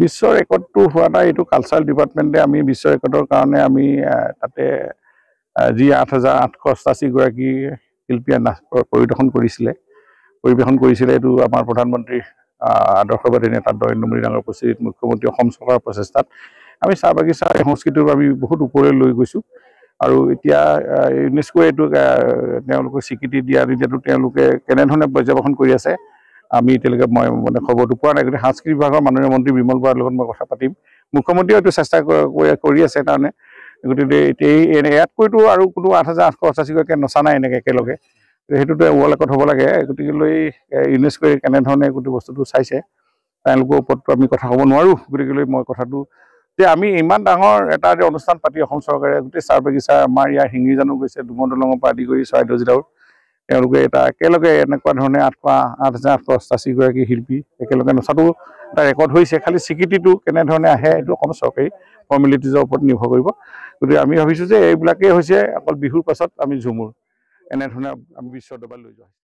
বিশ্ব ৰেকৰ্ডটো হোৱা নাই, এইটো কালচাৰেল ডিপাৰ্টমেণ্টে আমি বিশ্ব ৰেকৰ্ডৰ কাৰণে আমি তাতে যি 8,888 গৰাকী শিল্পীয়ে পৰিৱেশন কৰিছিলে এইটো আমাৰ প্ৰধানমন্ত্ৰী আদৰ্শবাদী নেতা নৰেন্দ্ৰ মোদী ডাঙৰ উপস্থিতিত মুখ্যমন্ত্ৰী অসম চৰকাৰৰ প্ৰচেষ্টাত আমি চাহ বাগিচা সংস্কৃতিটো আমি বহুত ওপৰলৈ লৈ গৈছোঁ আৰু এতিয়া ইউনেস্কোৱে এইটো তেওঁলোকে স্বীকৃতি দিয়া নিদিয়াটো তেওঁলোকে কেনেধৰণে পৰ্যবেক্ষণ কৰি আছে আমি এতিয়ালৈকে মই মানে খবৰটো পোৱা নাই। গতিকে সাংস্কৃতিক বিভাগৰ মাননীয় মন্ত্ৰী বিমল বৰাৰ লগত মই কথা পাতিম। মুখ্যমন্ত্ৰীয়ে এইটো চেষ্টা কৰি আছে কাৰণে গতিকে এতিয়া ইয়াতকৈতো আৰু কোনো 8,888 গৰাকীয়ে নচা নাই এনেকৈ একেলগে, সেইটোতো ৱৰ্ল্ড ৰেকৰ্ড হ'ব লাগে। গতিকে লৈ ইউনেস্কোৱে কেনেধৰণে গোটেই বস্তুটো চাইছে তেওঁলোকৰ ওপৰততো আমি কথা ক'ব নোৱাৰোঁ। গতিকে লৈ মই কথাটো যে আমি ইমান ডাঙৰ এটা যে অনুষ্ঠান পাতি অসম চৰকাৰে গোটেই চাহ বাগিচা আমাৰ ইয়াৰ শিঙিজানো গৈছে, ডুমৰ দলঙৰ পৰা আদি কৰি চৰাইদেউ জিলাও তেওঁলোকে এটা একেলগে এনেকুৱা ধৰণে 8,888 গৰাকী শিল্পী একেলগে নচাটো এটা ৰেকৰ্ড হৈছে। খালি স্বীকৃতিটো কেনেধৰণে আহে এইটো অকণ চৰকাৰী ফৰ্মেলিটিজৰ ওপৰত নিৰ্ভৰ কৰিব। গতিকে আমি ভাবিছোঁ যে এইবিলাকেই হৈছে অকল বিহুৰ পাছত আমি ঝুমুৰ এনেধৰণে আমি বিশ্বৰ দৰবাৰত লৈ যোৱা হৈছে।